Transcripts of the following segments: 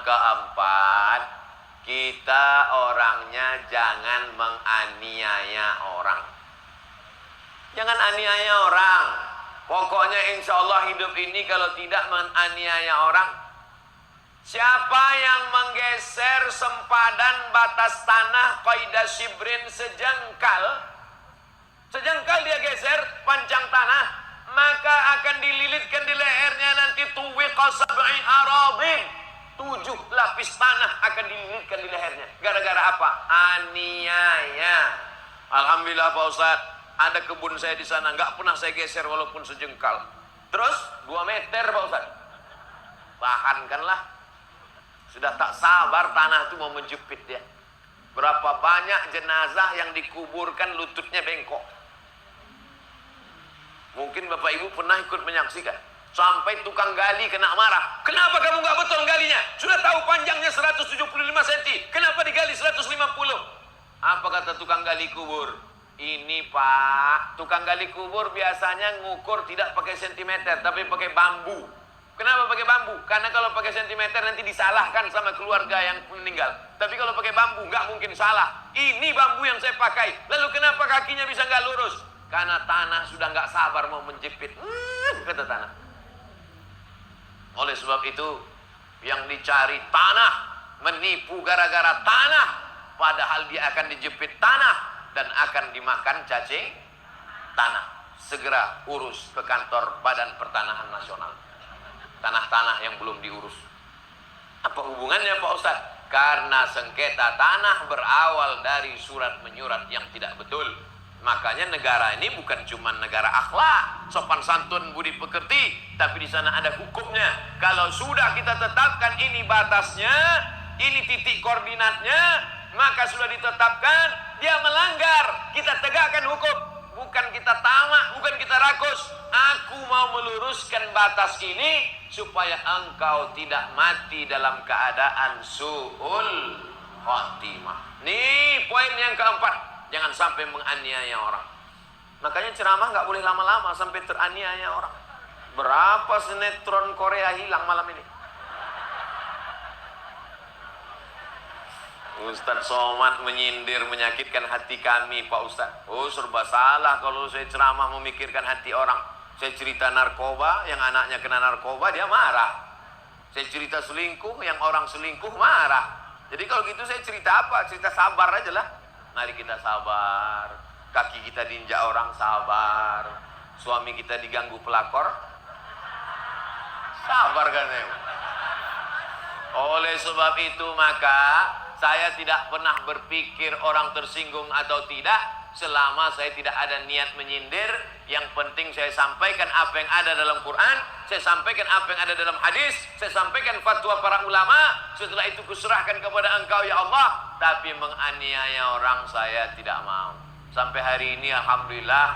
keempat, kita orangnya jangan menganiaya orang. Jangan aniaya orang. Pokoknya insya Allah hidup ini kalau tidak menganiaya orang. Siapa yang menggeser sempadan batas tanah qaidah shibrin sejengkal dia geser panjang tanah, maka akan dililitkan di lehernya nanti tuwiqa sab'i aradin, 7 lapis tanah akan dililitkan di lehernya. Gara-gara apa? Aniaya. Alhamdulillah Pak Ustaz, ada kebun saya di sana, nggak pernah saya geser walaupun sejengkal. Terus 2 meter Pak Ustaz, tahankanlah. Sudah tak sabar tanah itu mau menjepit dia. Berapa banyak jenazah yang dikuburkan lututnya bengkok. Mungkin Bapak Ibu pernah ikut menyaksikan. Sampai tukang gali kena marah. Kenapa kamu nggak betul galinya? Sudah tahu panjangnya 175 cm. Kenapa digali 150? Apa kata tukang gali kubur? Ini Pak, tukang gali kubur biasanya ngukur tidak pakai sentimeter, tapi pakai bambu. Kenapa pakai bambu? Karena kalau pakai sentimeter nanti disalahkan sama keluarga yang meninggal. Tapi kalau pakai bambu nggak mungkin salah. Ini bambu yang saya pakai. Lalu kenapa kakinya bisa nggak lurus? Karena tanah sudah nggak sabar mau menjepit. Kata tanah. Oleh sebab itu, yang dicari tanah, menipu gara-gara tanah, padahal dia akan dijepit tanah dan akan dimakan cacing tanah. Segera urus ke kantor Badan Pertanahan Nasional. Tanah-tanah yang belum diurus. Apa hubungannya Pak Ustadz? Karena sengketa tanah berawal dari surat menyurat yang tidak betul. Makanya negara ini bukan cuma negara akhlak, sopan santun, budi pekerti, tapi di sana ada hukumnya. Kalau sudah kita tetapkan ini batasnya, ini titik koordinatnya, maka sudah ditetapkan, dia melanggar, kita tegakkan hukum. Bukan kita tamak, bukan kita rakus. Aku mau meluruskan batas ini supaya engkau tidak mati dalam keadaan su'ul khatimah. Nih poin yang keempat, jangan sampai menganiaya orang. Makanya ceramah nggak boleh lama-lama sampai teraniaya orang. Berapa sinetron Korea hilang malam ini? Ustadz Somad menyindir menyakitkan hati kami Pak Ustadz. Oh serba salah kalau saya ceramah memikirkan hati orang. Saya cerita narkoba, yang anaknya kena narkoba dia marah. Saya cerita selingkuh, yang orang selingkuh marah. Jadi kalau gitu saya cerita apa? Cerita sabar aja lah. Mari kita sabar. Kaki kita diinjak orang, sabar. Suami kita diganggu pelakor, sabar kan ya. Oleh sebab itu maka saya tidak pernah berpikir orang tersinggung atau tidak, selama saya tidak ada niat menyindir. Yang penting saya sampaikan apa yang ada dalam Quran, saya sampaikan apa yang ada dalam hadis, saya sampaikan fatwa para ulama. Setelah itu kuserahkan kepada engkau ya Allah. Tapi menganiaya orang saya tidak mau. Sampai hari ini alhamdulillah,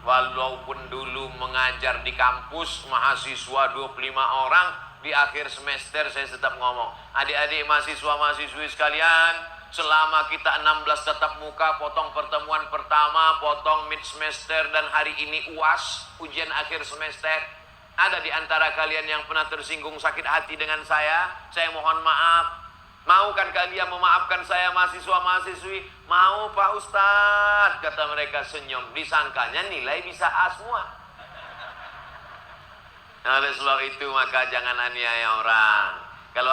walaupun dulu mengajar di kampus mahasiswa 25 orang, di akhir semester saya tetap ngomong, adik-adik mahasiswa-mahasiswi sekalian, selama kita 16 tatap muka, potong pertemuan pertama, potong mid semester, dan hari ini UAS, ujian akhir semester, ada di antara kalian yang pernah tersinggung sakit hati dengan saya mohon maaf. Mau kan kalian memaafkan saya mahasiswa-mahasiswi? Mau Pak Ustadz, kata mereka senyum. Disangkanya nilai bisa A semua. Oleh sebab itu maka jangan aniaya orang.